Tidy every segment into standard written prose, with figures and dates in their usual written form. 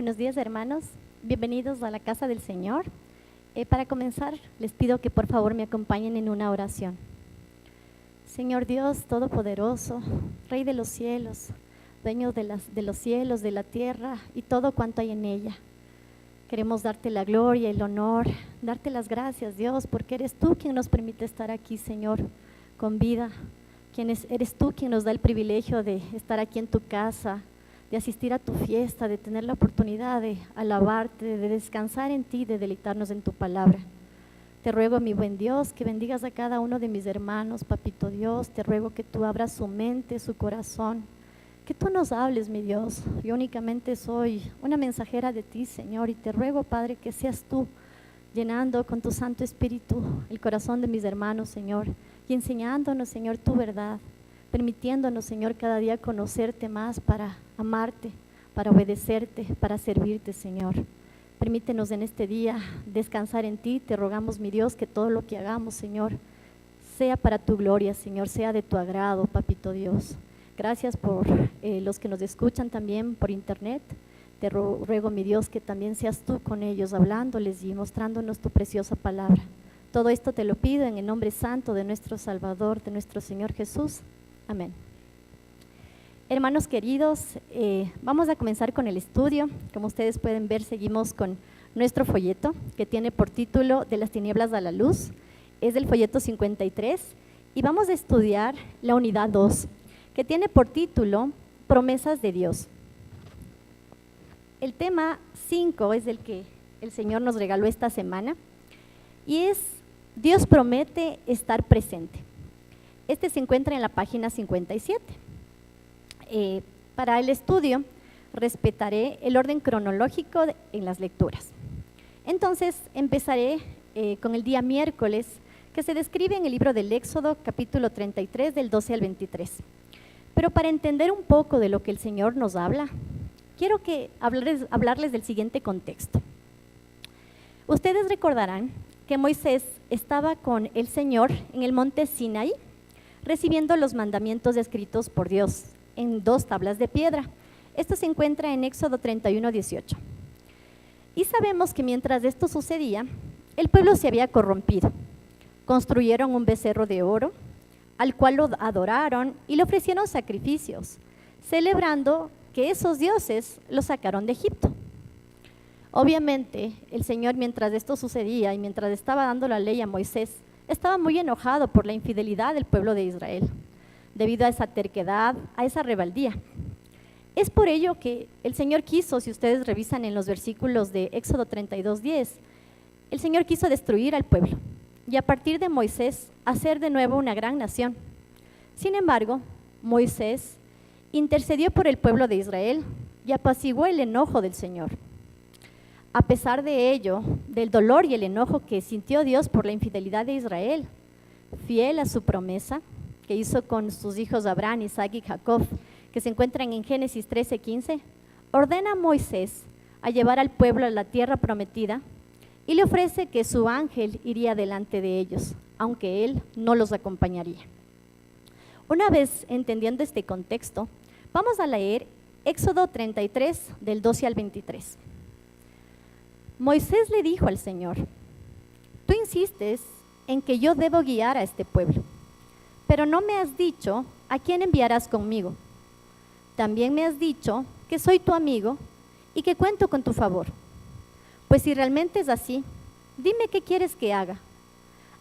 Buenos días, hermanos. Bienvenidos a la casa del Señor. Para comenzar, les pido que por favor me acompañen en una oración. Señor Dios Todopoderoso, Rey de los cielos, dueño de los cielos, de la tierra y todo cuanto hay en ella. Queremos darte la gloria, el honor, darte las gracias, Dios, porque eres tú quien nos permite estar aquí, Señor, con vida. Eres tú quien nos da el privilegio de estar aquí en tu casa, de asistir a tu fiesta, de tener la oportunidad de alabarte, de descansar en ti, de deleitarnos en tu palabra. Te ruego, mi buen Dios, que bendigas a cada uno de mis hermanos, papito Dios. Te ruego que tú abras su mente, su corazón, que tú nos hables, mi Dios. Yo únicamente soy una mensajera de ti, Señor, y te ruego, Padre, que seas tú llenando con tu Santo Espíritu el corazón de mis hermanos, Señor, y enseñándonos, Señor, tu verdad, permitiéndonos, Señor, cada día conocerte más para amarte, para obedecerte, para servirte, Señor. Permítenos en este día descansar en ti. Te rogamos, mi Dios, que todo lo que hagamos, Señor, sea para tu gloria, Señor, sea de tu agrado, papito Dios. Gracias por los que nos escuchan también por internet. Te ruego, mi Dios, que también seas tú con ellos, hablándoles y mostrándonos tu preciosa palabra. Todo esto te lo pido en el nombre santo de nuestro Salvador, de nuestro Señor Jesús. Amén. Hermanos queridos, vamos a comenzar con el estudio. Como ustedes pueden ver, seguimos con nuestro folleto que tiene por título De las tinieblas a la luz. Es del folleto 53 y vamos a estudiar la unidad 2, que tiene por título Promesas de Dios. El tema 5 es el que el Señor nos regaló esta semana y es Dios promete estar presente. Este se encuentra en la página 57. Para el estudio respetaré el orden cronológico en las lecturas. Entonces empezaré con el día miércoles, que se describe en el libro del Éxodo, capítulo 33, del 12 al 23. Pero para entender un poco de lo que el Señor nos habla, quiero hablarles del siguiente contexto. Ustedes recordarán que Moisés estaba con el Señor en el monte Sinaí, recibiendo los mandamientos escritos por Dios en 2 tablas de piedra. Esto se encuentra en Éxodo 31, 18. Y sabemos que mientras esto sucedía, el pueblo se había corrompido. Construyeron un becerro de oro, al cual lo adoraron y le ofrecieron sacrificios, celebrando que esos dioses los sacaron de Egipto. Obviamente, el Señor, mientras esto sucedía y mientras estaba dando la ley a Moisés, estaba muy enojado por la infidelidad del pueblo de Israel, debido a esa terquedad, a esa rebeldía. Es por ello que el Señor quiso, si ustedes revisan en los versículos de Éxodo 32:10, el Señor quiso destruir al pueblo y a partir de Moisés hacer de nuevo una gran nación. Sin embargo, Moisés intercedió por el pueblo de Israel y apaciguó el enojo del Señor. A pesar de ello, del dolor y el enojo que sintió Dios por la infidelidad de Israel, fiel a su promesa que hizo con sus hijos Abraham, Isaac y Jacob, que se encuentran en Génesis 13:15, ordena a Moisés a llevar al pueblo a la tierra prometida y le ofrece que su ángel iría delante de ellos, aunque él no los acompañaría. Una vez entendiendo este contexto, vamos a leer Éxodo 33, del 12 al 23. Moisés le dijo al Señor: tú insistes en que yo debo guiar a este pueblo, pero no me has dicho a quién enviarás conmigo. También me has dicho que soy tu amigo y que cuento con tu favor. Pues si realmente es así, dime qué quieres que haga.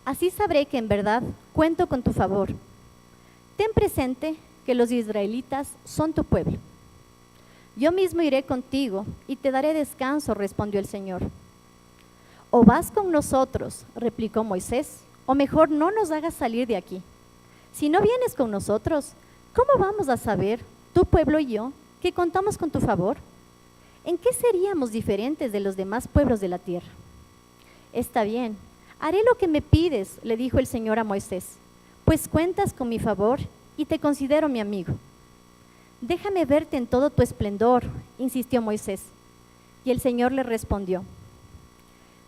Así sabré que en verdad cuento con tu favor. Ten presente que los israelitas son tu pueblo. Yo mismo iré contigo y te daré descanso, respondió el Señor. O vas con nosotros, replicó Moisés, o mejor no nos hagas salir de aquí. Si no vienes con nosotros, ¿cómo vamos a saber, tu pueblo y yo, que contamos con tu favor? ¿En qué seríamos diferentes de los demás pueblos de la tierra? Está bien, haré lo que me pides, le dijo el Señor a Moisés, pues cuentas con mi favor y te considero mi amigo. Déjame verte en todo tu esplendor, insistió Moisés. Y el Señor le respondió: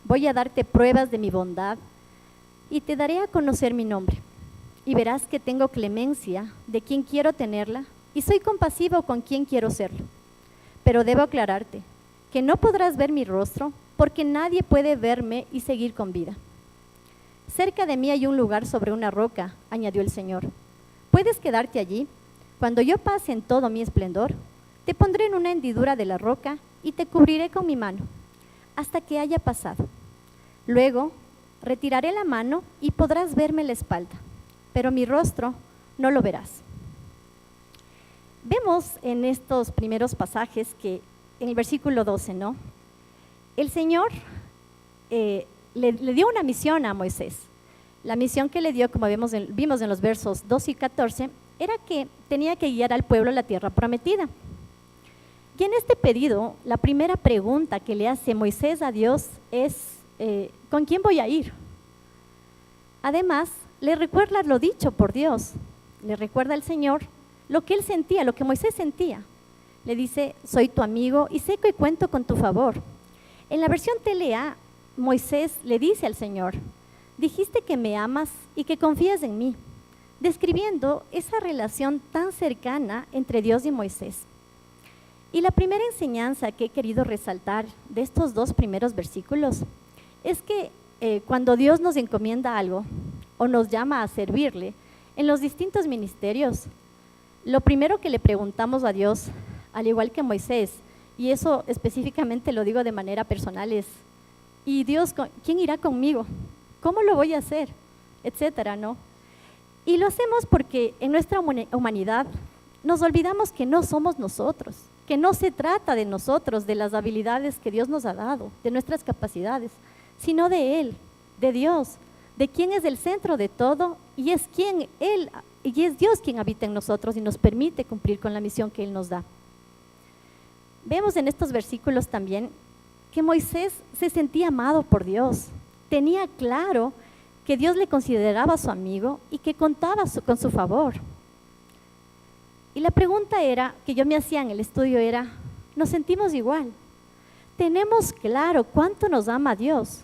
voy a darte pruebas de mi bondad y te daré a conocer mi nombre. Y verás que tengo clemencia de quien quiero tenerla y soy compasivo con quien quiero serlo. Pero debo aclararte que no podrás ver mi rostro, porque nadie puede verme y seguir con vida. Cerca de mí hay un lugar sobre una roca, añadió el Señor. Puedes quedarte allí. Cuando yo pase en todo mi esplendor, te pondré en una hendidura de la roca y te cubriré con mi mano, hasta que haya pasado. Luego, retiraré la mano y podrás verme la espalda, pero mi rostro no lo verás. Vemos en estos primeros pasajes que en el versículo 12, ¿no? El Señor le dio una misión a Moisés. La misión que le dio, como vimos en los versos 12 y 14, era que tenía que guiar al pueblo a la tierra prometida. Y en este pedido, la primera pregunta que le hace Moisés a Dios es, ¿con quién voy a ir? Además, le recuerda lo dicho por Dios, le recuerda al Señor lo que él sentía, lo que Moisés sentía. Le dice, soy tu amigo y sé que cuento con tu favor. En la versión TLA, Moisés le dice al Señor, dijiste que me amas y que confías en mí, describiendo esa relación tan cercana entre Dios y Moisés. Y la primera enseñanza que he querido resaltar de estos dos primeros versículos es que cuando Dios nos encomienda algo o nos llama a servirle en los distintos ministerios, lo primero que le preguntamos a Dios, al igual que Moisés, y eso específicamente lo digo de manera personal, es, ¿y Dios, quién irá conmigo? ¿Cómo lo voy a hacer? Etcétera, ¿no? Y lo hacemos porque en nuestra humanidad nos olvidamos que no somos nosotros, que no se trata de nosotros, de las habilidades que Dios nos ha dado, de nuestras capacidades, sino de Él, de Dios, de quien es el centro de todo y es Dios quien habita en nosotros y nos permite cumplir con la misión que Él nos da. Vemos en estos versículos también que Moisés se sentía amado por Dios, tenía claro que Dios le consideraba su amigo y que contaba con su favor. Y la pregunta que yo me hacía en el estudio era, ¿nos sentimos igual? ¿Tenemos claro cuánto nos ama Dios?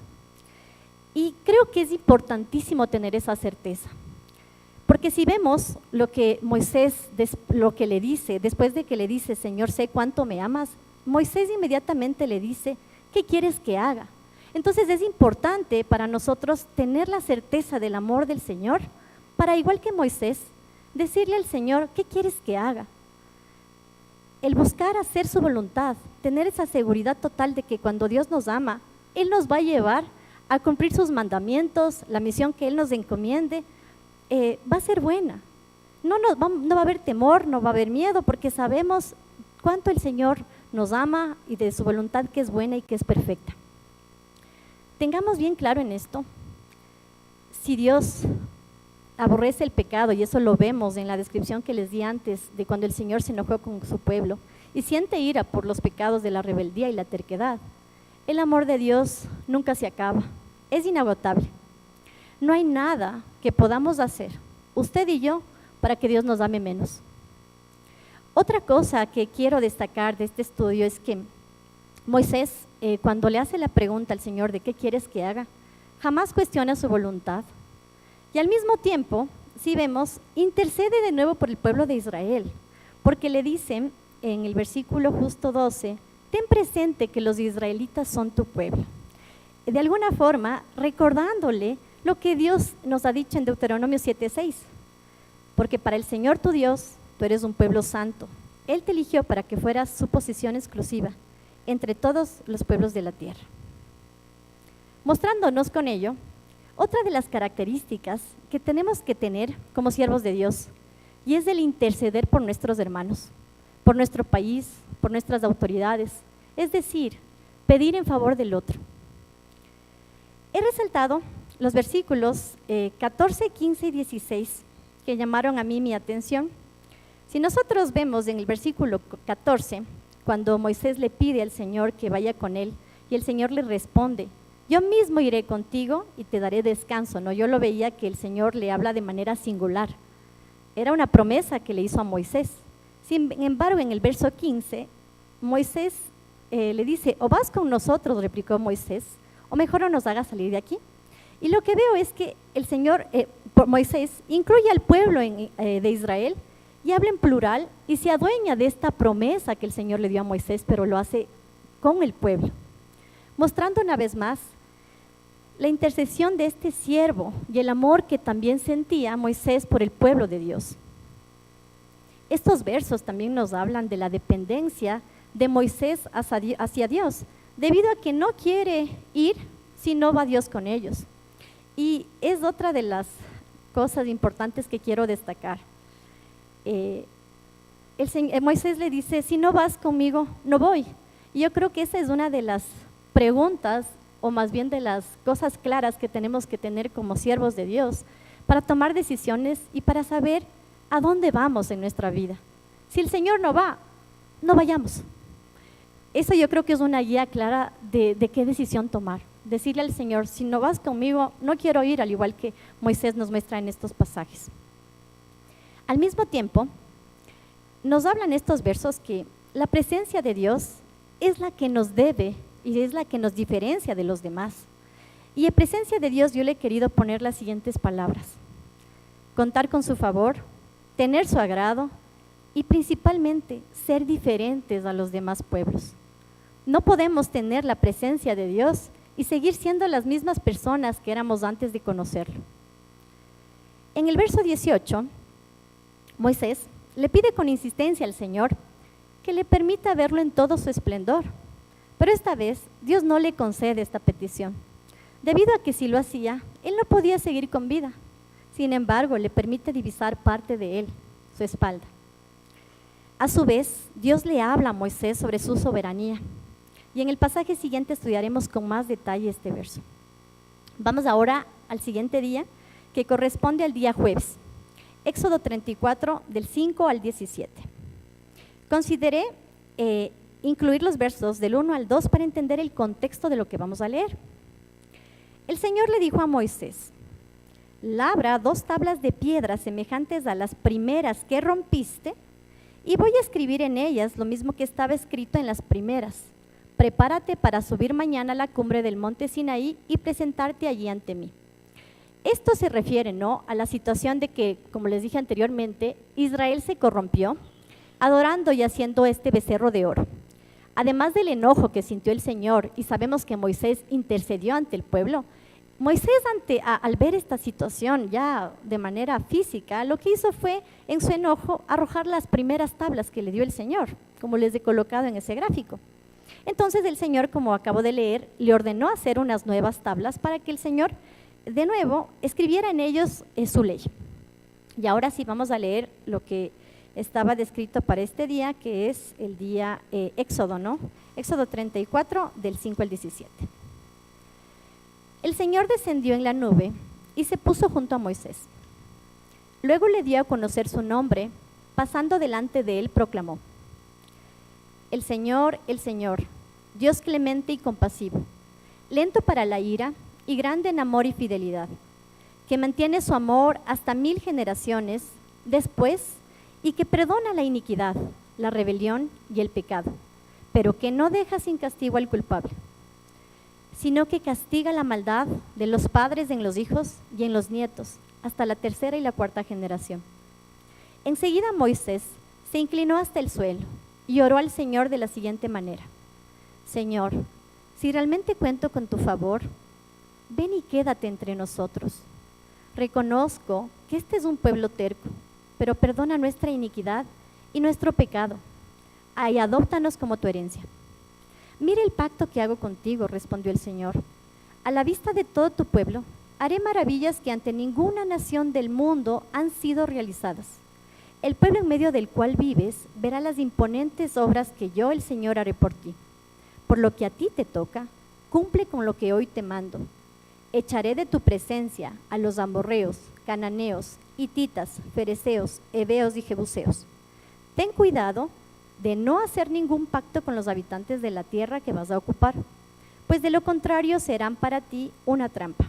Y creo que es importantísimo tener esa certeza. Porque si vemos lo que Moisés, lo que le dice, después de que le dice, Señor, sé cuánto me amas, Moisés inmediatamente le dice, ¿qué quieres que haga? Entonces es importante para nosotros tener la certeza del amor del Señor, para igual que Moisés, decirle al Señor, ¿qué quieres que haga? El buscar hacer su voluntad, tener esa seguridad total de que cuando Dios nos ama, Él nos va a llevar a cumplir sus mandamientos, la misión que Él nos encomiende, va a ser buena. No va a haber temor, no va a haber miedo, porque sabemos cuánto el Señor nos ama y de su voluntad que es buena y que es perfecta. Tengamos bien claro en esto, si Dios aborrece el pecado, y eso lo vemos en la descripción que les di antes de cuando el Señor se enojó con su pueblo y siente ira por los pecados de la rebeldía y la terquedad, el amor de Dios nunca se acaba, es inagotable. No hay nada que podamos hacer, usted y yo, para que Dios nos ame menos. Otra cosa que quiero destacar de este estudio es que Moisés, cuando le hace la pregunta al Señor de qué quieres que haga, jamás cuestiona su voluntad. Y al mismo tiempo, si vemos, intercede de nuevo por el pueblo de Israel, porque le dicen en el versículo justo 12, ten presente que los israelitas son tu pueblo. De alguna forma, recordándole lo que Dios nos ha dicho en Deuteronomio 7:6, porque para el Señor tu Dios, tú eres un pueblo santo. Él te eligió para que fueras su posesión exclusiva entre todos los pueblos de la tierra. Mostrándonos con ello, otra de las características que tenemos que tener como siervos de Dios, y es el interceder por nuestros hermanos, por nuestro país, por nuestras autoridades, es decir, pedir en favor del otro. He resaltado los versículos 14, 15 y 16 que llamaron a mí mi atención. Si nosotros vemos en el versículo 14, cuando Moisés le pide al Señor que vaya con él, y el Señor le responde, yo mismo iré contigo y te daré descanso, ¿no? Yo lo veía que el Señor le habla de manera singular. Era una promesa que le hizo a Moisés. Sin embargo, en el verso 15, Moisés le dice, o vas con nosotros, replicó Moisés, o mejor no nos hagas salir de aquí. Y lo que veo es que el Señor, Moisés, incluye al pueblo de Israel y habla en plural y se adueña de esta promesa que el Señor le dio a Moisés, pero lo hace con el pueblo, mostrando una vez más la intercesión de este siervo y el amor que también sentía Moisés por el pueblo de Dios. Estos versos también nos hablan de la dependencia de Moisés hacia Dios, debido a que no quiere ir si no va Dios con ellos. Y es otra de las cosas importantes que quiero destacar. Moisés le dice, si no vas conmigo, no voy. Y yo creo que esa es una de las preguntas, o más bien de las cosas claras que tenemos que tener como siervos de Dios, para tomar decisiones y para saber a dónde vamos en nuestra vida. Si el Señor no va, no vayamos. Eso yo creo que es una guía clara de qué decisión tomar. Decirle al Señor, si no vas conmigo, no quiero ir, al igual que Moisés nos muestra en estos pasajes. Al mismo tiempo, nos hablan estos versos que la presencia de Dios es la que nos debe y es la que nos diferencia de los demás. Y en presencia de Dios yo le he querido poner las siguientes palabras: contar con su favor, tener su agrado y principalmente ser diferentes a los demás pueblos. No podemos tener la presencia de Dios y seguir siendo las mismas personas que éramos antes de conocerlo. En el verso 18, Moisés le pide con insistencia al Señor que le permita verlo en todo su esplendor. Pero esta vez Dios no le concede esta petición, debido a que si lo hacía, él no podía seguir con vida. Sin embargo, le permite divisar parte de él, su espalda. A su vez, Dios le habla a Moisés sobre su soberanía. Y en el pasaje siguiente estudiaremos con más detalle este verso. Vamos ahora al siguiente día, que corresponde al día jueves. Éxodo 34, del 5 al 17. Consideré incluir los versos del 1 al 2 para entender el contexto de lo que vamos a leer. El Señor le dijo a Moisés: labra 2 tablas de piedra semejantes a las primeras que rompiste, y voy a escribir en ellas lo mismo que estaba escrito en las primeras. Prepárate para subir mañana a la cumbre del monte Sinaí y presentarte allí ante mí. Esto se refiere, ¿no?, a la situación de que, como les dije anteriormente, Israel se corrompió, adorando y haciendo este becerro de oro. Además del enojo que sintió el Señor, y sabemos que Moisés intercedió ante el pueblo, Moisés al ver esta situación ya de manera física, lo que hizo fue, en su enojo, arrojar las primeras tablas que le dio el Señor, como les he colocado en ese gráfico. Entonces el Señor, como acabo de leer, le ordenó hacer unas nuevas tablas para que el Señor, de nuevo, escribiera en ellos su ley. Y ahora sí vamos a leer lo que estaba descrito para este día, que es el día Éxodo, ¿no? Éxodo 34, del 5 al 17. El Señor descendió en la nube y se puso junto a Moisés. Luego le dio a conocer su nombre, pasando delante de él proclamó: el Señor, Dios clemente y compasivo, lento para la ira y grande en amor y fidelidad, que mantiene su amor hasta 1000 generaciones después y que perdona la iniquidad, la rebelión y el pecado, pero que no deja sin castigo al culpable, sino que castiga la maldad de los padres en los hijos y en los nietos, hasta la 3ª y la 4ª generación. Enseguida Moisés se inclinó hasta el suelo y oró al Señor de la siguiente manera: Señor, si realmente cuento con tu favor, ven y quédate entre nosotros. Reconozco que este es un pueblo terco, pero perdona nuestra iniquidad y nuestro pecado, y adóptanos como tu herencia. Mira el pacto que hago contigo, respondió el Señor. A la vista de todo tu pueblo, haré maravillas que ante ninguna nación del mundo han sido realizadas. El pueblo en medio del cual vives verá las imponentes obras que yo, el Señor, haré por ti. Por lo que a ti te toca, cumple con lo que hoy te mando. Echaré de tu presencia a los amorreos, cananeos, hititas, fereceos, heveos y jebuseos. Ten cuidado de no hacer ningún pacto con los habitantes de la tierra que vas a ocupar, pues de lo contrario serán para ti una trampa.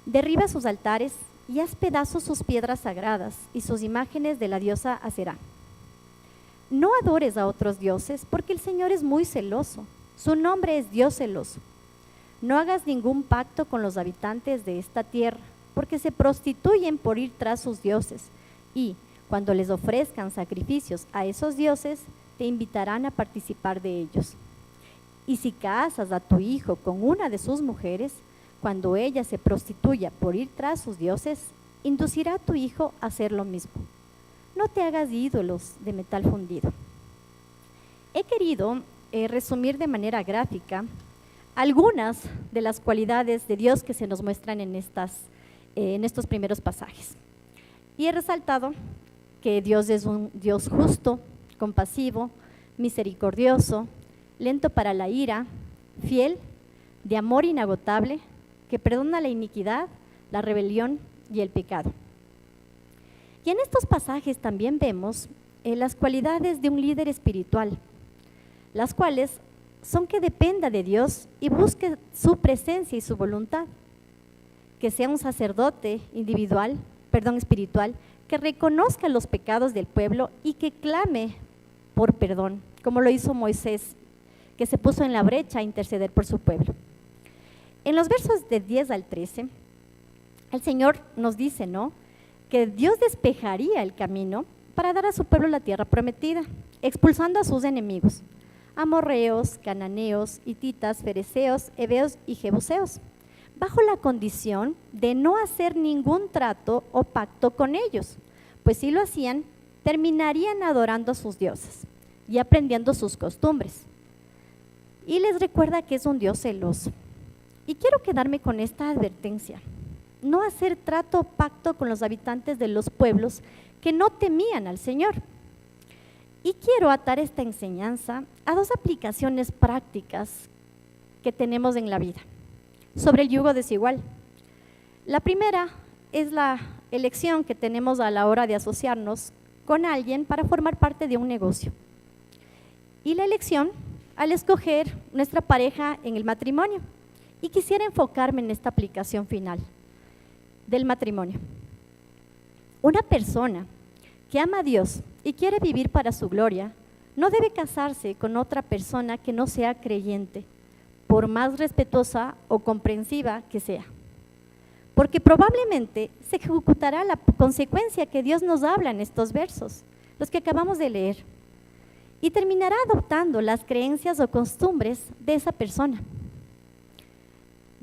Derriba sus altares y haz pedazos sus piedras sagradas y sus imágenes de la diosa Aserá. No adores a otros dioses, porque el Señor es muy celoso. Su nombre es Dios celoso. No hagas ningún pacto con los habitantes de esta tierra, porque se prostituyen por ir tras sus dioses, y cuando les ofrezcan sacrificios a esos dioses, te invitarán a participar de ellos. Y si casas a tu hijo con una de sus mujeres, cuando ella se prostituya por ir tras sus dioses, inducirá a tu hijo a hacer lo mismo. No te hagas ídolos de metal fundido. He querido resumir de manera gráfica algunas de las cualidades de Dios que se nos muestran en estos primeros pasajes. Y he resaltado que Dios es un Dios justo, compasivo, misericordioso, lento para la ira, fiel, de amor inagotable, que perdona la iniquidad, la rebelión y el pecado. Y en estos pasajes también vemos las cualidades de un líder espiritual, las cuales son que dependa de Dios y busque su presencia y su voluntad, que sea un sacerdote espiritual, que reconozca los pecados del pueblo y que clame por perdón, como lo hizo Moisés, que se puso en la brecha a interceder por su pueblo. En los versos de 10 al 13, el Señor nos dice, ¿no?, que Dios despejaría el camino para dar a su pueblo la tierra prometida, expulsando a sus enemigos, amorreos, cananeos, hititas, fereceos, heveos y jebuseos, bajo la condición de no hacer ningún trato o pacto con ellos, pues si lo hacían, terminarían adorando a sus dioses y aprendiendo sus costumbres. Y les recuerda que es un Dios celoso. Y quiero quedarme con esta advertencia: no hacer trato o pacto con los habitantes de los pueblos que no temían al Señor. Y quiero atar esta enseñanza a dos aplicaciones prácticas que tenemos en la vida sobre el yugo desigual. La primera es la elección que tenemos a la hora de asociarnos con alguien para formar parte de un negocio. Y la elección al escoger nuestra pareja en el matrimonio. Y quisiera enfocarme en esta aplicación final del matrimonio. Una persona que ama a Dios y quiere vivir para su gloria, no debe casarse con otra persona que no sea creyente, por más respetuosa o comprensiva que sea, porque probablemente se ejecutará la consecuencia que Dios nos habla en estos versos, los que acabamos de leer, y terminará adoptando las creencias o costumbres de esa persona.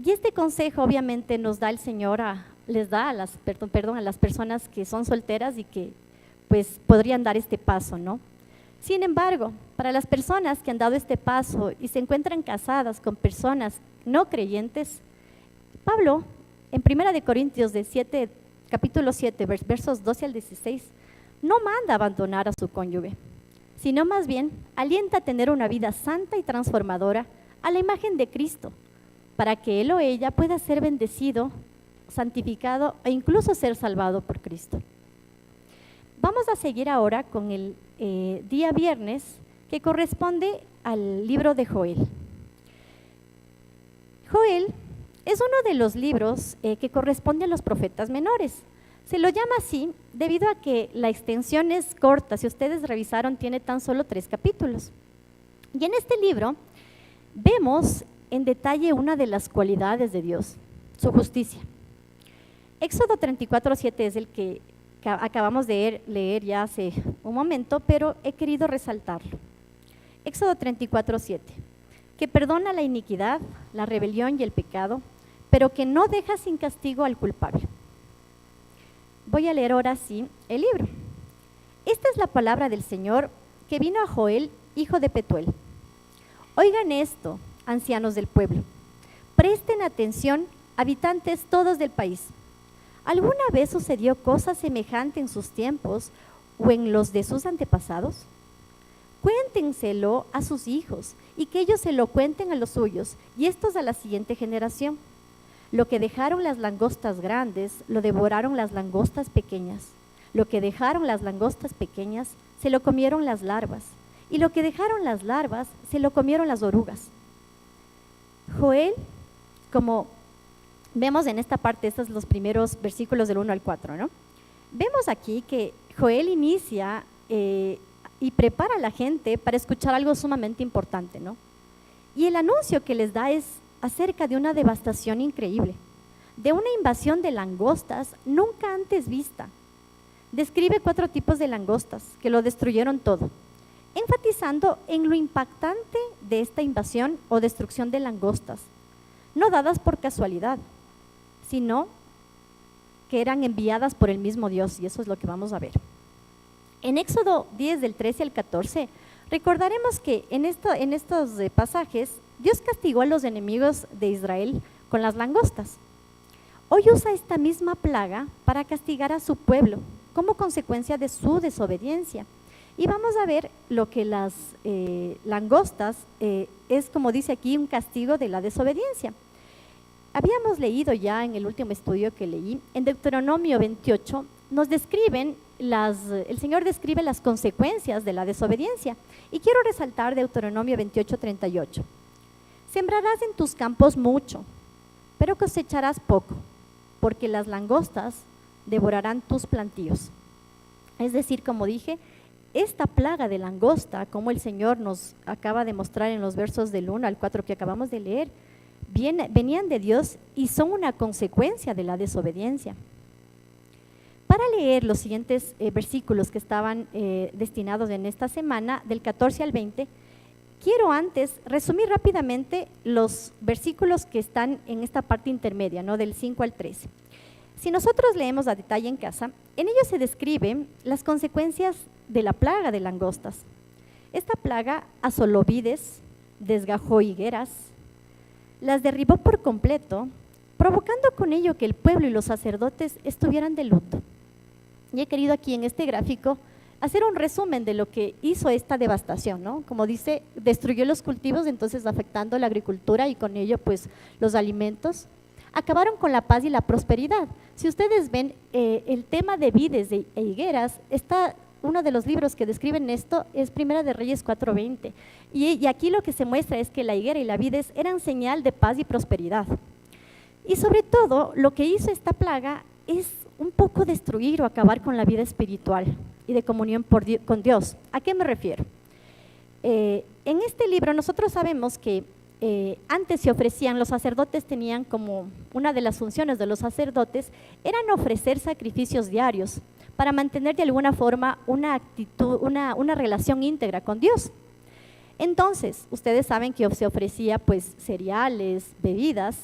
Y este consejo obviamente nos da el Señor les da a las personas que son solteras y que pues podrían dar este paso, ¿no? Sin embargo, para las personas que han dado este paso y se encuentran casadas con personas no creyentes, Pablo, en 1 de Corintios capítulo 7, versos 12 al 16, no manda abandonar a su cónyuge, sino más bien alienta a tener una vida santa y transformadora a la imagen de Cristo, para que él o ella pueda ser bendecido, santificado e incluso ser salvado por Cristo. Vamos a seguir ahora con el día viernes, que corresponde al libro de Joel. Joel es uno de los libros que corresponde a los profetas menores. Se lo llama así debido a que la extensión es corta. Si ustedes revisaron, tiene tan solo 3 capítulos. Y en este libro vemos en detalle una de las cualidades de Dios, su justicia. Éxodo 34:7 es el que acabamos de leer ya hace un momento, pero he querido resaltarlo. Éxodo 34:7, que perdona la iniquidad, la rebelión y el pecado, pero que no deja sin castigo al culpable. Voy a leer ahora sí el libro. Esta es la palabra del Señor que vino a Joel, hijo de Petuel. Oigan esto, ancianos del pueblo. Presten atención, habitantes todos del país. ¿Alguna vez sucedió cosa semejante en sus tiempos o en los de sus antepasados? Cuéntenselo a sus hijos y que ellos se lo cuenten a los suyos y estos a la siguiente generación. Lo que dejaron las langostas grandes, lo devoraron las langostas pequeñas. Lo que dejaron las langostas pequeñas, se lo comieron las larvas. Y lo que dejaron las larvas, se lo comieron las orugas. Joel, como vemos en esta parte, estos son los primeros versículos del 1 al 4, ¿no? Vemos aquí que Joel inicia y prepara a la gente para escuchar algo sumamente importante, ¿no? Y el anuncio que les da es acerca de una devastación increíble, de una invasión de langostas nunca antes vista. Describe 4 tipos de langostas que lo destruyeron todo. enfatizando en lo impactante de esta invasión o destrucción de langostas, no dadas por casualidad, sino que eran enviadas por el mismo Dios, y eso es lo que vamos a ver. En Éxodo 10, del 13 al 14, recordaremos que en estos pasajes, Dios castigó a los enemigos de Israel con las langostas. Hoy usa esta misma plaga para castigar a su pueblo como consecuencia de su desobediencia. Y vamos a ver lo que las langostas es, como dice aquí, un castigo de la desobediencia. Habíamos leído ya en el último estudio que leí, en Deuteronomio 28, el Señor describe las consecuencias de la desobediencia. Y quiero resaltar Deuteronomio 28, 38. Sembrarás en tus campos mucho, pero cosecharás poco, porque las langostas devorarán tus plantíos. Es decir, como dije, esta plaga de langosta, como el Señor nos acaba de mostrar en los versos del 1 al 4 que acabamos de leer, venían de Dios y son una consecuencia de la desobediencia. Para leer los siguientes versículos que estaban destinados en esta semana, del 14 al 20, quiero antes resumir rápidamente los versículos que están en esta parte intermedia, ¿no? Del 5 al 13. Si nosotros leemos a detalle en casa, en ellos se describen las consecuencias de la plaga de langostas. Esta plaga asoló vides, desgajó higueras, las derribó por completo, provocando con ello que el pueblo y los sacerdotes estuvieran de luto. Y he querido aquí en este gráfico hacer un resumen de lo que hizo esta devastación, ¿no? Como dice, destruyó los cultivos, entonces afectando la agricultura y con ello pues los alimentos. Acabaron con la paz y la prosperidad. Si ustedes ven el tema de vides e higueras, uno de los libros que describen esto es Primera de Reyes 4:20. Y aquí lo que se muestra es que la higuera y la vides eran señal de paz y prosperidad. Y sobre todo, lo que hizo esta plaga es un poco destruir o acabar con la vida espiritual y de comunión con Dios. ¿A qué me refiero? En este libro nosotros sabemos que antes se ofrecían, los sacerdotes tenían como una de las funciones de los sacerdotes, eran ofrecer sacrificios diarios para mantener de alguna forma una relación íntegra con Dios. Entonces, ustedes saben que se ofrecía pues cereales, bebidas,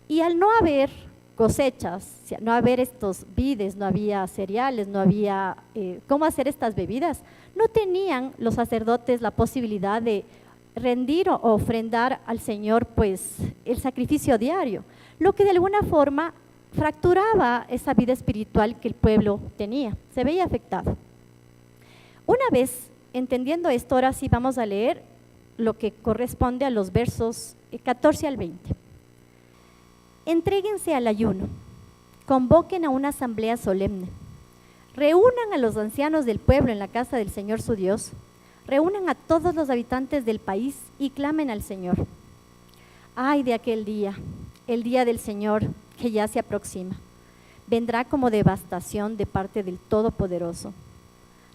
y al no haber cosechas, no haber estos vides, no había cereales, no había cómo hacer estas bebidas, no tenían los sacerdotes la posibilidad de rendir o ofrendar al Señor pues el sacrificio diario, lo que de alguna forma fracturaba esa vida espiritual que el pueblo tenía, se veía afectado. Una vez entendiendo esto, ahora sí vamos a leer lo que corresponde a los versos 14 al 20. Entréguense al ayuno, convoquen a una asamblea solemne, reúnan a los ancianos del pueblo en la casa del Señor su Dios, reúnan a todos los habitantes del país y clamen al Señor. Ay de aquel día, el día del Señor que ya se aproxima, vendrá como devastación de parte del Todopoderoso.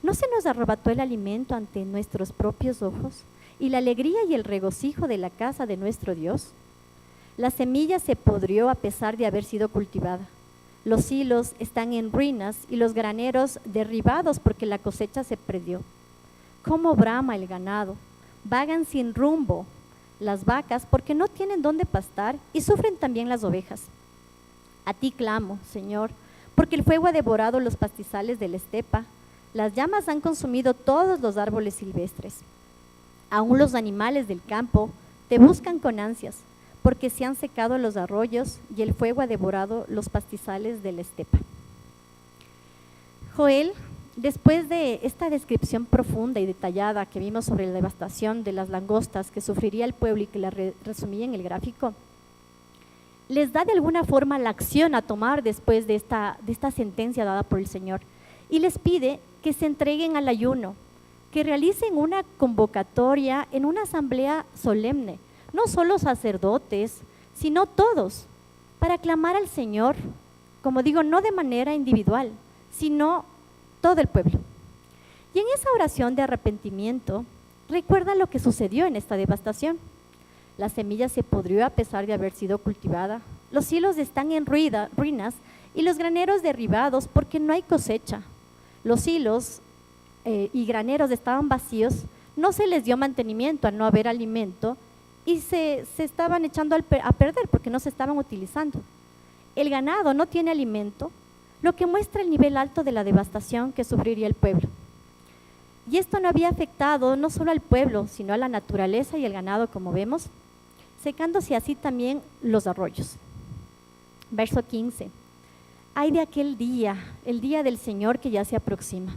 ¿No se nos arrebató el alimento ante nuestros propios ojos y la alegría y el regocijo de la casa de nuestro Dios? La semilla se pudrió a pesar de haber sido cultivada. Los hilos están en ruinas y los graneros derribados porque la cosecha se perdió. ¿Cómo brama el ganado? Vagan sin rumbo las vacas porque no tienen dónde pastar y sufren también las ovejas. A ti clamo, Señor, porque el fuego ha devorado los pastizales de la estepa. Las llamas han consumido todos los árboles silvestres. Aún los animales del campo te buscan con ansias, porque se han secado los arroyos y el fuego ha devorado los pastizales de la estepa. Joel, después de esta descripción profunda y detallada que vimos sobre la devastación de las langostas que sufriría el pueblo y que la resumía en el gráfico, les da de alguna forma la acción a tomar después de esta sentencia dada por el Señor y les pide que se entreguen al ayuno, que realicen una convocatoria en una asamblea solemne, no solo sacerdotes, sino todos, para clamar al Señor, como digo, no de manera individual, sino todo el pueblo. Y en esa oración de arrepentimiento, recuerda lo que sucedió en esta devastación. La semilla se pudrió a pesar de haber sido cultivada, los hilos están en ruinas y los graneros derribados porque no hay cosecha. Los hilos y graneros estaban vacíos, no se les dio mantenimiento al no haber alimento y se estaban echando a perder porque no se estaban utilizando. El ganado no tiene alimento, lo que muestra el nivel alto de la devastación que sufriría el pueblo. Y esto no había afectado no solo al pueblo, sino a la naturaleza y el ganado, como vemos, secándose así también los arroyos. Verso 15. Ay de aquel día, el día del Señor que ya se aproxima.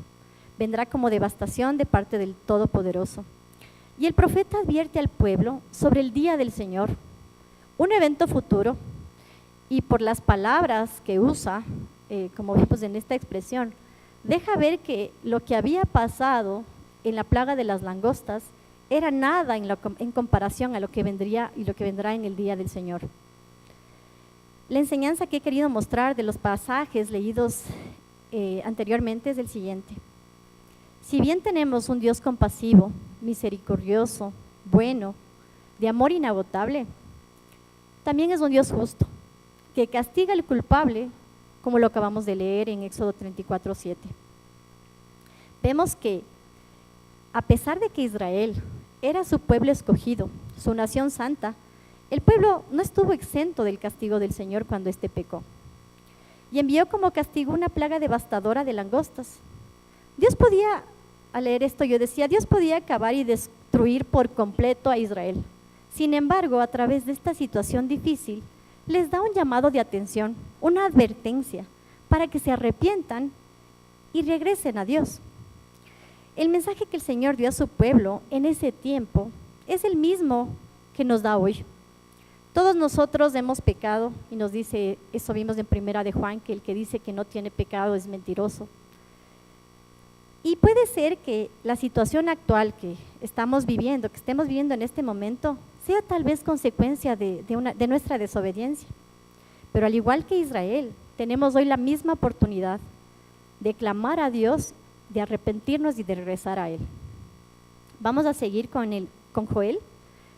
Vendrá como devastación de parte del Todopoderoso. Y el profeta advierte al pueblo sobre el día del Señor, un evento futuro, y por las palabras que usa, como vimos en esta expresión, deja ver que lo que había pasado en la plaga de las langostas era nada en comparación a lo que vendría y lo que vendrá en el día del Señor. La enseñanza que he querido mostrar de los pasajes leídos anteriormente es el siguiente. Si bien tenemos un Dios compasivo, misericordioso, bueno, de amor inagotable, también es un Dios justo, que castiga al culpable, como lo acabamos de leer en Éxodo 34:7. Vemos que, a pesar de que Israel era su pueblo escogido, su nación santa, el pueblo no estuvo exento del castigo del Señor cuando éste pecó. Y envió como castigo una plaga devastadora de langostas. Dios podía, al leer esto yo decía, Dios podía acabar y destruir por completo a Israel. Sin embargo, a través de esta situación difícil, les da un llamado de atención, una advertencia, para que se arrepientan y regresen a Dios. El mensaje que el Señor dio a su pueblo en ese tiempo es el mismo que nos da hoy. Todos nosotros hemos pecado y nos dice, eso vimos en Primera de Juan, que el que dice que no tiene pecado es mentiroso. Y puede ser que la situación actual que estamos viviendo, que estemos viviendo en este momento, sea tal vez consecuencia de nuestra desobediencia. Pero al igual que Israel, tenemos hoy la misma oportunidad de clamar a Dios, de arrepentirnos y de regresar a Él. Vamos a seguir con Joel,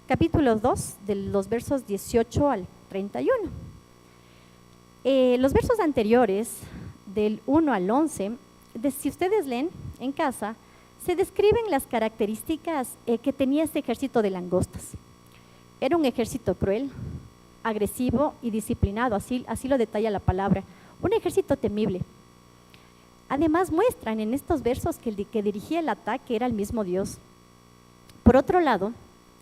capítulo 2, de los versos 18 al 31. Los versos anteriores, del 1 al 11, si ustedes leen en casa, se describen las características que tenía este ejército de langostas. Era un ejército cruel, agresivo y disciplinado, así lo detalla la palabra, un ejército temible. Además muestran en estos versos que el que dirigía el ataque era el mismo Dios. Por otro lado,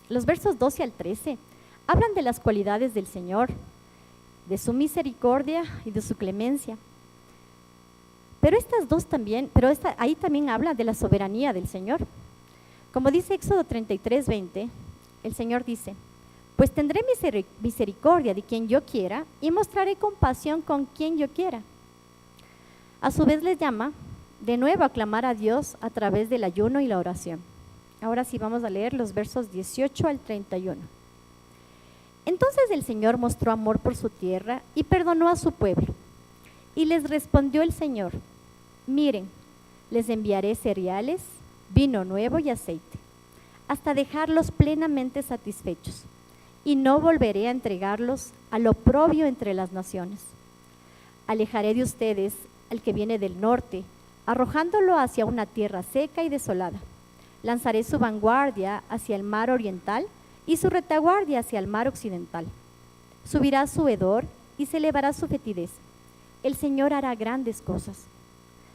los versos 12 al 13 hablan de las cualidades del Señor, de su misericordia y de su clemencia. Pero ahí también habla de la soberanía del Señor. Como dice Éxodo 33:20, el Señor dice, pues tendré misericordia de quien yo quiera y mostraré compasión con quien yo quiera. A su vez les llama de nuevo a clamar a Dios a través del ayuno y la oración. Ahora sí vamos a leer los versos 18 al 31. Entonces el Señor mostró amor por su tierra y perdonó a su pueblo. Y les respondió el Señor, miren, les enviaré cereales, vino nuevo y aceite, hasta dejarlos plenamente satisfechos, y no volveré a entregarlos al oprobio entre las naciones. Alejaré de ustedes al que viene del norte, arrojándolo hacia una tierra seca y desolada. Lanzaré su vanguardia hacia el mar oriental y su retaguardia hacia el mar occidental. Subirá su hedor y se elevará su fetidez. El Señor hará grandes cosas.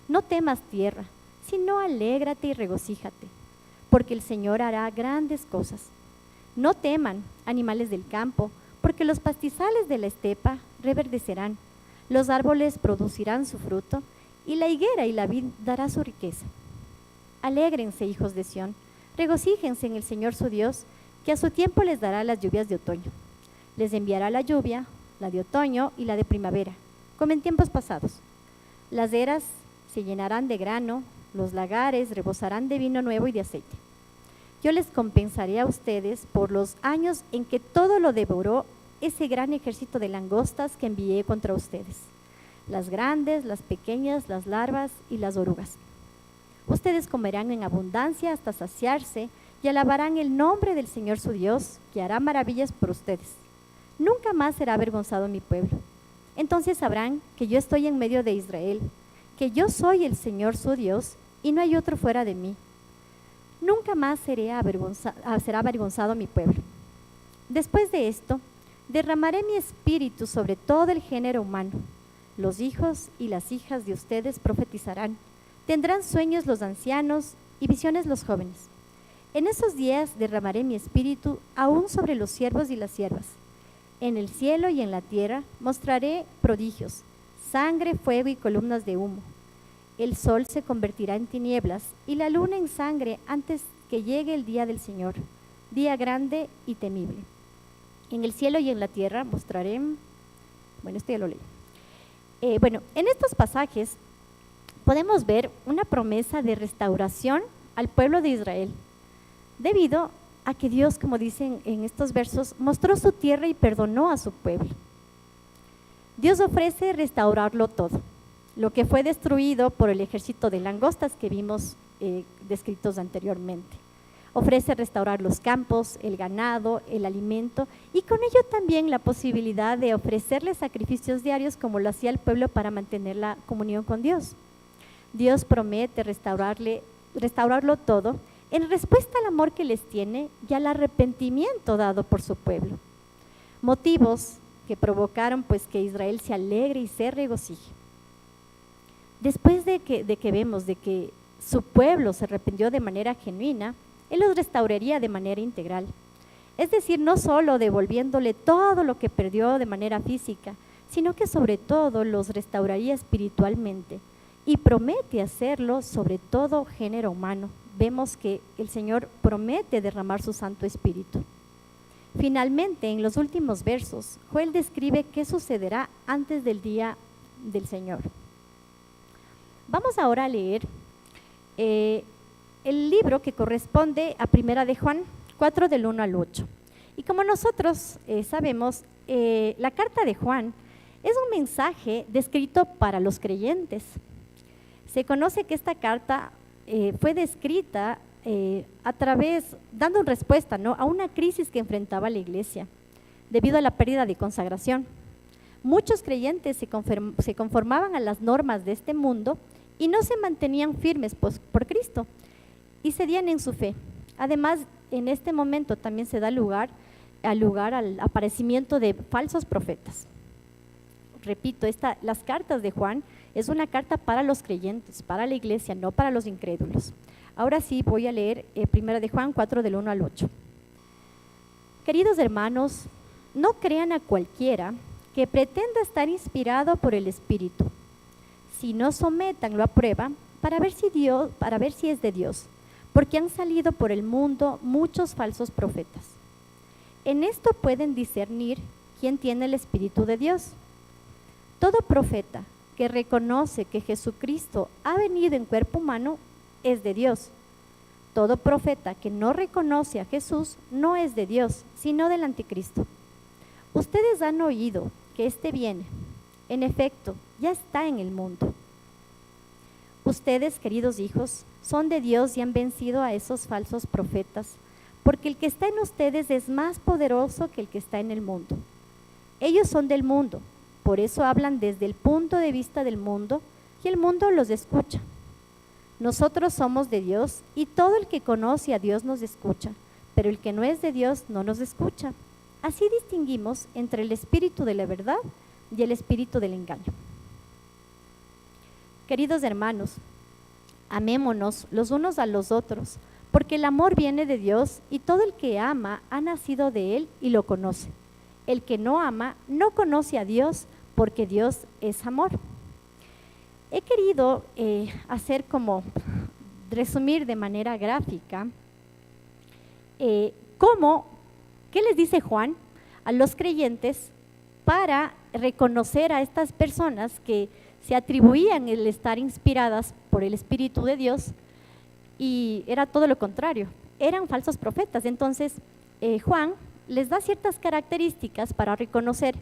No temas tierra, sino alégrate y regocíjate, porque el Señor hará grandes cosas. No teman, animales del campo, porque los pastizales de la estepa reverdecerán, los árboles producirán su fruto, y la higuera y la vid dará su riqueza. Alégrense, hijos de Sión, regocíjense en el Señor su Dios, que a su tiempo les dará las lluvias de otoño. Les enviará la lluvia, la de otoño y la de primavera, como en tiempos pasados. Las eras se llenarán de grano, los lagares rebosarán de vino nuevo y de aceite. Yo les compensaré a ustedes por los años en que todo lo devoró ese gran ejército de langostas que envié contra ustedes, las grandes, las pequeñas, las larvas y las orugas. Ustedes comerán en abundancia hasta saciarse y alabarán el nombre del Señor su Dios, que hará maravillas por ustedes. Nunca más será avergonzado mi pueblo. Entonces sabrán que yo estoy en medio de Israel, que yo soy el Señor su Dios y no hay otro fuera de mí. Nunca más será avergonzado mi pueblo. Después de esto, derramaré mi espíritu sobre todo el género humano. Los hijos y las hijas de ustedes profetizarán. Tendrán sueños los ancianos y visiones los jóvenes. En esos días derramaré mi espíritu aún sobre los siervos y las siervas. En el cielo y en la tierra mostraré prodigios, sangre, fuego y columnas de humo. El sol se convertirá en tinieblas y la luna en sangre antes que llegue el día del Señor, día grande y temible. En el cielo y en la tierra mostraré… Bueno, esto ya lo leí. En estos pasajes podemos ver una promesa de restauración al pueblo de Israel, debido a que Dios, como dicen en estos versos, mostró su tierra y perdonó a su pueblo. Dios ofrece restaurarlo todo, lo que fue destruido por el ejército de langostas que vimos descritos anteriormente. Ofrece restaurar los campos, el ganado, el alimento y con ello también la posibilidad de ofrecerle sacrificios diarios como lo hacía el pueblo para mantener la comunión con Dios. Dios promete restaurarlo todo en respuesta al amor que les tiene y al arrepentimiento dado por su pueblo. Motivos que provocaron pues que Israel se alegre y se regocije. Después de que vemos de que su pueblo se arrepintió de manera genuina, Él los restauraría de manera integral. Es decir, no solo devolviéndole todo lo que perdió de manera física, sino que sobre todo los restauraría espiritualmente y promete hacerlo sobre todo género humano. Vemos que el Señor promete derramar su Santo Espíritu. Finalmente, en los últimos versos, Joel describe qué sucederá antes del día del Señor. Vamos ahora a leer el libro que corresponde a Primera de Juan 4 del 1 al 8. Y como nosotros sabemos, la carta de Juan es un mensaje descrito para los creyentes. Se conoce que esta carta fue descrita dando respuesta, ¿no?, a una crisis que enfrentaba la iglesia debido a la pérdida de consagración. Muchos creyentes se conformaban a las normas de este mundo y no se mantenían firmes por Cristo y cedían en su fe. Además, en este momento también se da lugar al aparecimiento de falsos profetas. Repito, las cartas de Juan es una carta para los creyentes, para la iglesia, no para los incrédulos. Ahora sí voy a leer Primera de Juan 4 del 1 al 8. Queridos hermanos, no crean a cualquiera que pretenda estar inspirado por el Espíritu, sino sométanlo a prueba para ver si es de Dios, porque han salido por el mundo muchos falsos profetas. En esto pueden discernir quién tiene el Espíritu de Dios. Todo profeta que reconoce que Jesucristo ha venido en cuerpo humano es de Dios. Todo profeta que no reconoce a Jesús no es de Dios, sino del anticristo. Ustedes han oído que éste viene. En efecto, ya está en el mundo. Ustedes, queridos hijos, son de Dios y han vencido a esos falsos profetas, porque el que está en ustedes es más poderoso que el que está en el mundo. Ellos son del mundo, por eso hablan desde el punto de vista del mundo y el mundo los escucha. Nosotros somos de Dios y todo el que conoce a Dios nos escucha, pero el que no es de Dios no nos escucha. Así distinguimos entre el espíritu de la verdad y el espíritu del engaño. Queridos hermanos, amémonos los unos a los otros, porque el amor viene de Dios y todo el que ama ha nacido de Él y lo conoce. El que no ama no conoce a Dios, porque Dios es amor. He querido resumir de manera gráfica qué les dice Juan a los creyentes para reconocer a estas personas que se atribuían el estar inspiradas por el Espíritu de Dios y era todo lo contrario, eran falsos profetas. Entonces Juan les da ciertas características para reconocer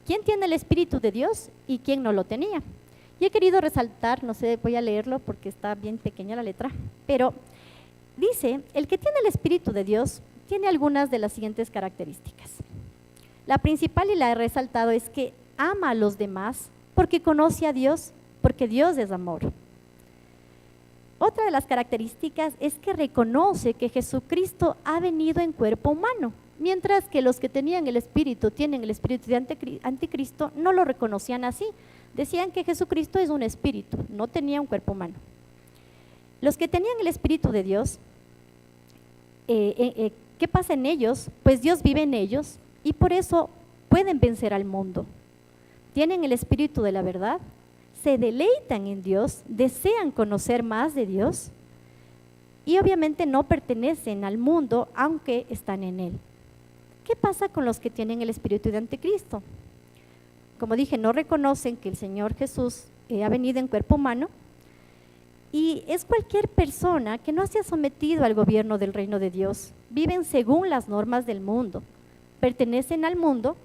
quién tiene el Espíritu de Dios y quién no lo tenía. Y he querido resaltar, no sé, voy a leerlo porque está bien pequeña la letra, pero dice, el que tiene el Espíritu de Dios tiene algunas de las siguientes características. La principal, y la he resaltado, es que ama a los demás porque conoce a Dios, porque Dios es amor. Otra de las características es que reconoce que Jesucristo ha venido en cuerpo humano, mientras que los que tienen el espíritu de anticristo, no lo reconocían así. Decían que Jesucristo es un espíritu, no tenía un cuerpo humano. Los que tenían el espíritu de Dios, ¿qué pasa en ellos? Pues Dios vive en ellos y por eso pueden vencer al mundo. Tienen el espíritu de la verdad, se deleitan en Dios, desean conocer más de Dios y obviamente no pertenecen al mundo aunque están en él. ¿Qué pasa con los que tienen el espíritu de anticristo? Como dije, no reconocen que el Señor Jesús ha venido en cuerpo humano y es cualquier persona que no se ha sometido al gobierno del reino de Dios. Viven según las normas del mundo, pertenecen al mundo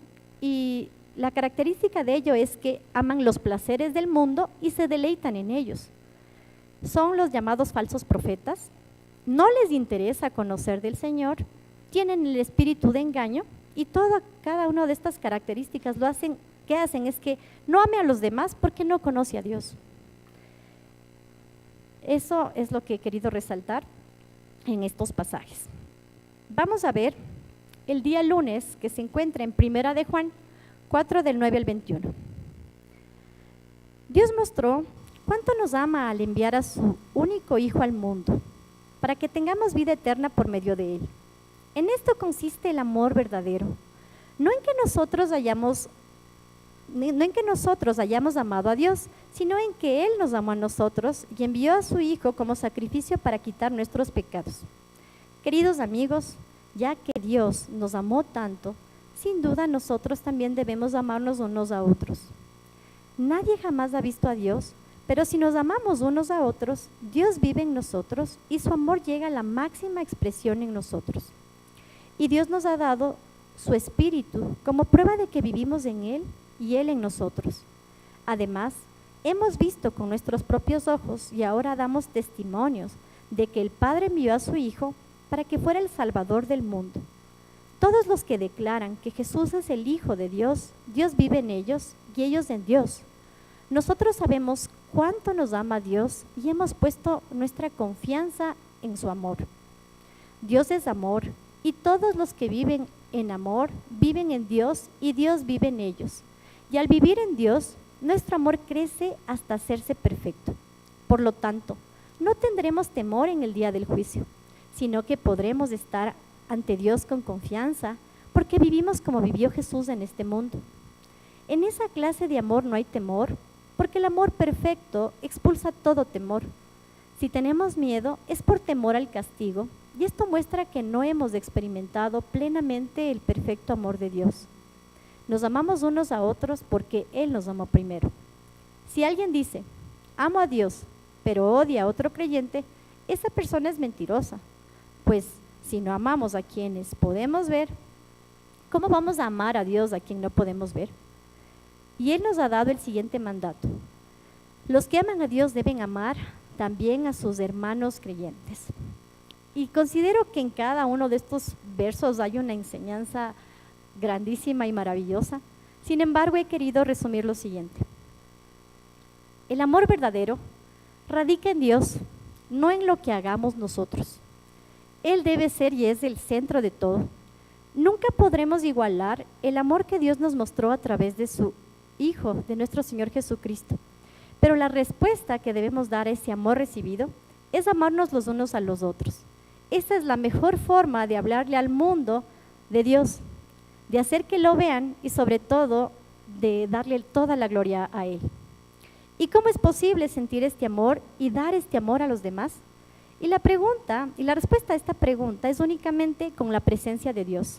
y la característica de ello es que aman los placeres del mundo y se deleitan en ellos. Son los llamados falsos profetas, no les interesa conocer del Señor, tienen el espíritu de engaño y cada una de estas características ¿qué hacen? Es que no ame a los demás porque no conoce a Dios. Eso es lo que he querido resaltar en estos pasajes. Vamos a ver el día lunes que se encuentra en Primera de Juan 4 del 9 al 21. Dios mostró cuánto nos ama al enviar a su único Hijo al mundo, para que tengamos vida eterna por medio de Él. En esto consiste el amor verdadero, no en que nosotros hayamos amado a Dios, sino en que Él nos amó a nosotros y envió a su Hijo como sacrificio para quitar nuestros pecados. Queridos amigos, ya que Dios nos amó tanto, sin duda nosotros también debemos amarnos unos a otros. Nadie jamás ha visto a Dios, pero si nos amamos unos a otros, Dios vive en nosotros y su amor llega a la máxima expresión en nosotros. Y Dios nos ha dado su Espíritu como prueba de que vivimos en Él y Él en nosotros. Además, hemos visto con nuestros propios ojos y ahora damos testimonios de que el Padre envió a su Hijo para que fuera el Salvador del mundo. Todos los que declaran que Jesús es el Hijo de Dios, Dios vive en ellos y ellos en Dios. Nosotros sabemos cuánto nos ama Dios y hemos puesto nuestra confianza en su amor. Dios es amor y todos los que viven en amor viven en Dios y Dios vive en ellos. Y al vivir en Dios, nuestro amor crece hasta hacerse perfecto. Por lo tanto, no tendremos temor en el día del juicio, sino que podremos estar ante Dios con confianza, porque vivimos como vivió Jesús en este mundo. En esa clase de amor no hay temor, porque el amor perfecto expulsa todo temor. Si tenemos miedo, es por temor al castigo, y esto muestra que no hemos experimentado plenamente el perfecto amor de Dios. Nos amamos unos a otros porque Él nos amó primero. Si alguien dice, amo a Dios, pero odia a otro creyente, esa persona es mentirosa, pues si no amamos a quienes podemos ver, ¿cómo vamos a amar a Dios a quien no podemos ver? Y Él nos ha dado el siguiente mandato. Los que aman a Dios deben amar también a sus hermanos creyentes. Y considero que en cada uno de estos versos hay una enseñanza grandísima y maravillosa. Sin embargo, he querido resumir lo siguiente. El amor verdadero radica en Dios, no en lo que hagamos nosotros. Él debe ser y es el centro de todo. Nunca podremos igualar el amor que Dios nos mostró a través de su Hijo, de nuestro Señor Jesucristo. Pero la respuesta que debemos dar a ese amor recibido es amarnos los unos a los otros. Esa es la mejor forma de hablarle al mundo de Dios, de hacer que lo vean y sobre todo de darle toda la gloria a Él. ¿Y cómo es posible sentir este amor y dar este amor a los demás? Y la respuesta a esta pregunta es únicamente con la presencia de Dios,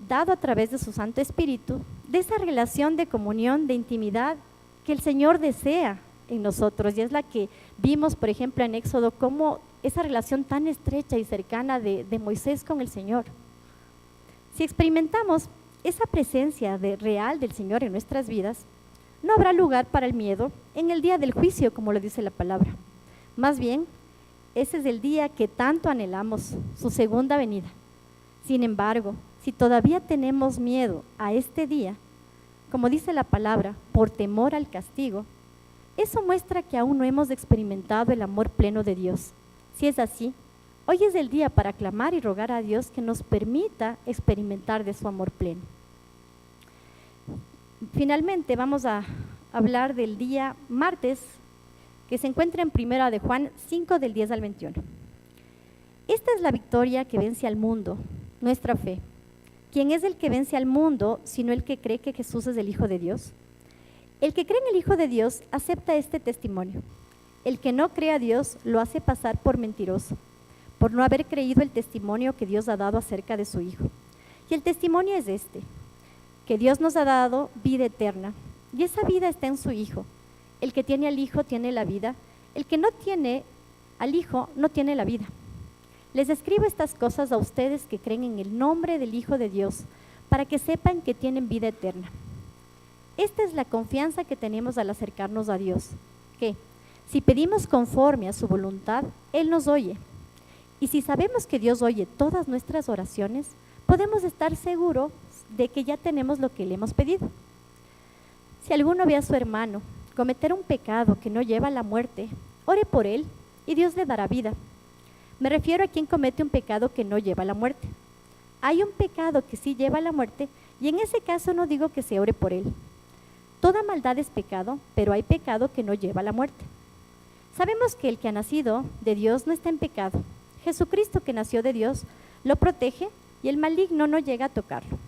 dado a través de su Santo Espíritu, de esa relación de comunión, de intimidad que el Señor desea en nosotros, y es la que vimos, por ejemplo, en Éxodo, como esa relación tan estrecha y cercana de Moisés con el Señor. Si experimentamos esa presencia real del Señor en nuestras vidas, no habrá lugar para el miedo en el día del juicio, como lo dice la palabra. Más bien, ese es el día que tanto anhelamos, su segunda venida. Sin embargo, si todavía tenemos miedo a este día, como dice la palabra, por temor al castigo, Eso muestra que aún no hemos experimentado el amor pleno de Dios. Si es así, hoy es el día para clamar y rogar a Dios que nos permita experimentar de su amor pleno. Finalmente vamos a hablar del día martes, que se encuentra en Primera de Juan 5 del 10 al 21. Esta es la victoria que vence al mundo, nuestra fe. ¿Quién es el que vence al mundo sino el que cree que Jesús es el Hijo de Dios? El que cree en el Hijo de Dios acepta este testimonio. El que no cree a Dios lo hace pasar por mentiroso, por no haber creído el testimonio que Dios ha dado acerca de su Hijo. Y el testimonio es este, que Dios nos ha dado vida eterna, y esa vida está en su Hijo. El que tiene al Hijo tiene la vida, el que no tiene al Hijo no tiene la vida. Les escribo estas cosas a ustedes que creen en el nombre del Hijo de Dios, para que sepan que tienen vida eterna. Esta es la confianza que tenemos al acercarnos a Dios, que si pedimos conforme a su voluntad, Él nos oye. Y si sabemos que Dios oye todas nuestras oraciones, podemos estar seguros de que ya tenemos lo que le hemos pedido. Si alguno ve a su hermano cometer un pecado que no lleva a la muerte, ore por él y Dios le dará vida. Me refiero a quien comete un pecado que no lleva a la muerte. Hay un pecado que sí lleva a la muerte y en ese caso no digo que se ore por él. Toda maldad es pecado, pero hay pecado que no lleva a la muerte. Sabemos que el que ha nacido de Dios no está en pecado. Jesucristo, que nació de Dios, lo protege y el maligno no llega a tocarlo.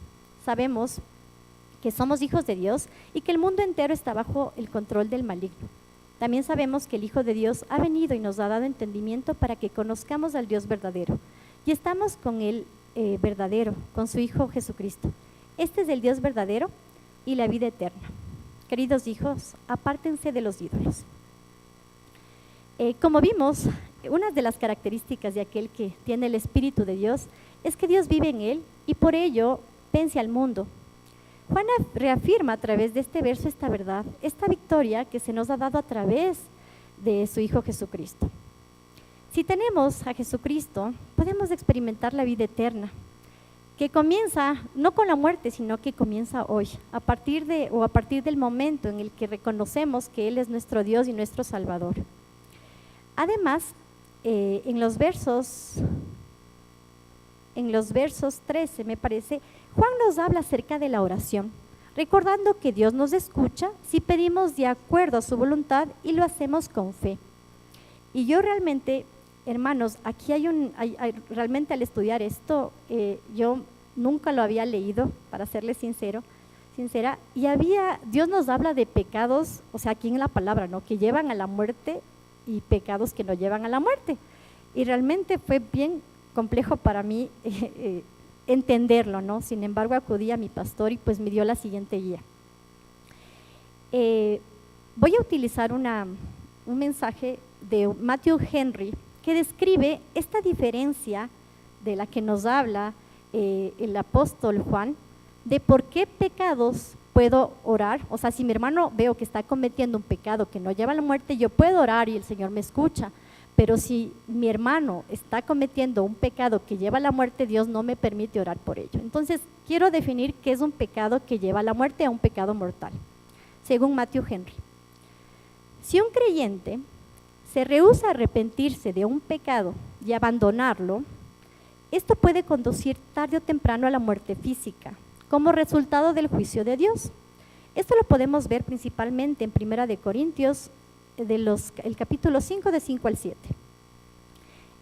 Sabemos que somos hijos de Dios y que el mundo entero está bajo el control del maligno. También sabemos que el Hijo de Dios ha venido y nos ha dado entendimiento para que conozcamos al Dios verdadero. Y estamos con el verdadero, con su Hijo Jesucristo. Este es el Dios verdadero y la vida eterna. Queridos hijos, apártense de los ídolos. Como vimos, una de las características de aquel que tiene el Espíritu de Dios es que Dios vive en él y por ello vence al mundo. Juan reafirma a través de este verso esta verdad, esta victoria que se nos ha dado a través de su Hijo Jesucristo. Si tenemos a Jesucristo, podemos experimentar la vida eterna, que comienza no con la muerte, sino que comienza hoy, a partir del momento en el que reconocemos que Él es nuestro Dios y nuestro Salvador. Además, en los versos 13, me parece, Juan nos habla acerca de la oración, recordando que Dios nos escucha si pedimos de acuerdo a su voluntad y lo hacemos con fe. Y yo realmente, hermanos, aquí realmente al estudiar esto, yo nunca lo había leído, para serles sincera, y Dios nos habla de pecados, o sea, aquí en la palabra, ¿no?, que llevan a la muerte y pecados que no llevan a la muerte. Y realmente fue bien complejo para mí entenderlo, ¿no? Sin embargo, acudí a mi pastor y pues me dio la siguiente guía. Voy a utilizar un mensaje de Matthew Henry que describe esta diferencia de la que nos habla el apóstol Juan, de por qué pecados puedo orar. O sea, si mi hermano veo que está cometiendo un pecado que no lleva a la muerte, yo puedo orar y el Señor me escucha. Pero si mi hermano está cometiendo un pecado que lleva a la muerte, Dios no me permite orar por ello. Entonces, quiero definir qué es un pecado que lleva a la muerte a un pecado mortal, según Matthew Henry. Si un creyente se rehúsa a arrepentirse de un pecado y abandonarlo, esto puede conducir tarde o temprano a la muerte física, como resultado del juicio de Dios. Esto lo podemos ver principalmente en 1 Corintios, el capítulo 5, de 5 al 7.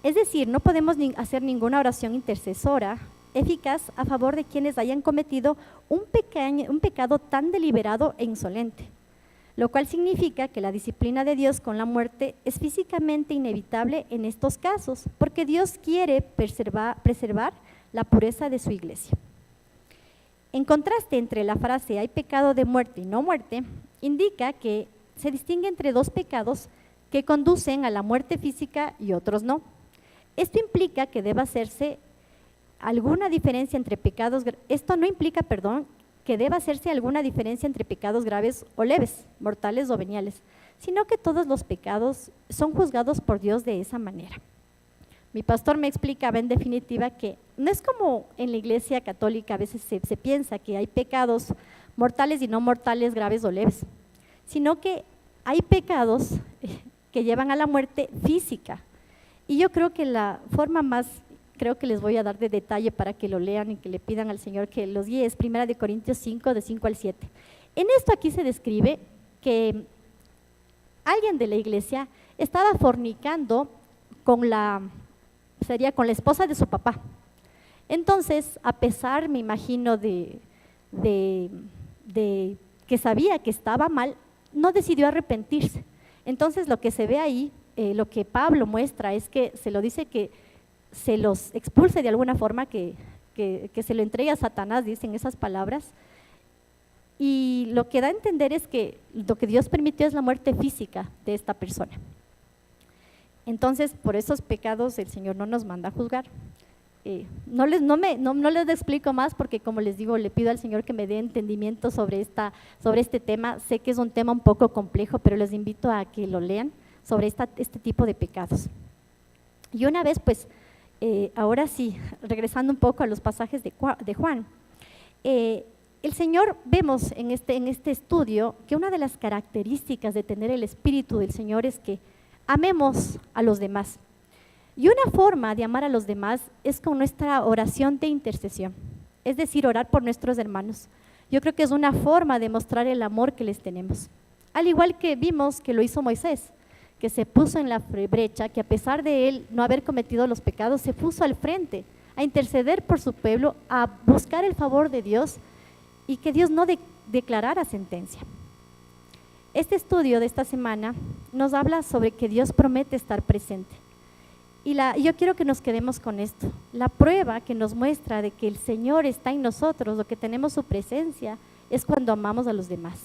Es decir, no podemos hacer ninguna oración intercesora eficaz a favor de quienes hayan cometido un pecado tan deliberado e insolente, lo cual significa que la disciplina de Dios con la muerte es físicamente inevitable en estos casos, porque Dios quiere preservar la pureza de su iglesia. En contraste entre la frase hay pecado de muerte y no muerte, indica que se distingue entre dos pecados que conducen a la muerte física y otros no. Esto implica que deba hacerse alguna diferencia entre pecados. Esto no implica, que deba hacerse alguna diferencia entre pecados graves o leves, mortales o veniales, sino que todos los pecados son juzgados por Dios de esa manera. Mi pastor me explicaba en definitiva que no es como en la iglesia católica a veces se piensa que hay pecados mortales y no mortales, graves o leves, sino que hay pecados que llevan a la muerte física. Y yo creo que la forma más, creo que les voy a dar de detalle para que lo lean y que le pidan al Señor que los guíe, es 1 Corintios 5, de 5 al 7. En esto aquí se describe que alguien de la iglesia estaba fornicando con la esposa de su papá. Entonces, a pesar, me imagino, de que sabía que estaba mal, no decidió arrepentirse. Entonces, lo que se ve ahí, lo que Pablo muestra es que se lo dice que se los expulse de alguna forma, que se lo entregue a Satanás, dicen esas palabras. Y lo que da a entender es que lo que Dios permitió es la muerte física de esta persona. Entonces, por esos pecados el Señor no nos manda a juzgar. No les explico más porque, como les digo, le pido al Señor que me dé entendimiento sobre este tema. Sé que es un tema un poco complejo, pero les invito a que lo lean sobre este tipo de pecados. Y una vez, pues, ahora sí, regresando un poco a los pasajes de Juan, el Señor, vemos en este estudio que una de las características de tener el Espíritu del Señor es que amemos a los demás. Y una forma de amar a los demás es con nuestra oración de intercesión, es decir, orar por nuestros hermanos. Yo creo que es una forma de mostrar el amor que les tenemos. Al igual que vimos que lo hizo Moisés, que se puso en la brecha, que a pesar de él no haber cometido los pecados, se puso al frente a interceder por su pueblo, a buscar el favor de Dios y que Dios no declarara sentencia. Este estudio de esta semana nos habla sobre que Dios promete estar presente. Y yo quiero que nos quedemos con esto. La prueba que nos muestra de que el Señor está en nosotros, o que tenemos su presencia, es cuando amamos a los demás.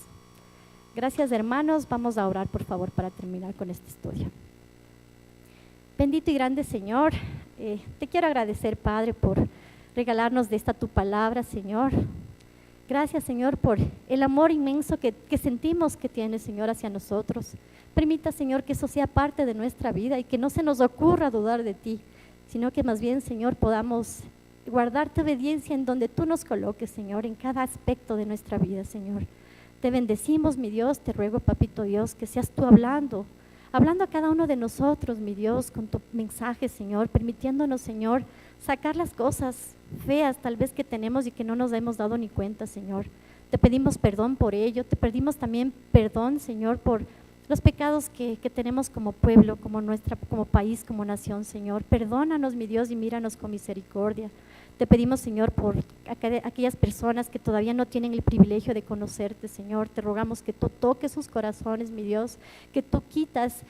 Gracias, hermanos. Vamos a orar, por favor, para terminar con este estudio. Bendito y grande Señor, te quiero agradecer, Padre, por regalarnos de esta tu palabra, Señor. Gracias, Señor, por el amor inmenso que sentimos que tienes, Señor, hacia nosotros. Permita, Señor, que eso sea parte de nuestra vida y que no se nos ocurra dudar de ti, sino que más bien, Señor, podamos guardar tu obediencia en donde tú nos coloques, Señor, en cada aspecto de nuestra vida, Señor. Te bendecimos, mi Dios, te ruego, Papito Dios, que seas tú hablando a cada uno de nosotros, mi Dios, con tu mensaje, Señor, permitiéndonos, Señor, sacar las cosas feas tal vez que tenemos y que no nos hemos dado ni cuenta, Señor. Te pedimos perdón por ello, te pedimos también perdón, Señor, por los pecados que tenemos como pueblo, como país, como nación, Señor. Perdónanos, mi Dios, y míranos con misericordia. Te pedimos, Señor, por aquellas personas que todavía no tienen el privilegio de conocerte, Señor. Te rogamos que tú toques sus corazones, mi Dios, que tú quites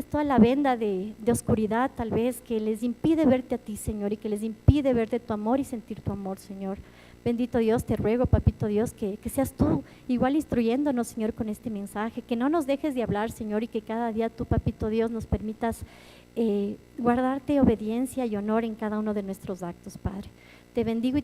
toda la venda de oscuridad, tal vez, que les impide verte a ti, Señor, y que les impide verte tu amor y sentir tu amor, Señor. Bendito Dios, te ruego, Papito Dios, que seas tú igual instruyéndonos, Señor, con este mensaje, que no nos dejes de hablar, Señor, y que cada día tú, Papito Dios, nos permitas guardarte obediencia y honor en cada uno de nuestros actos, Padre. Te bendigo y te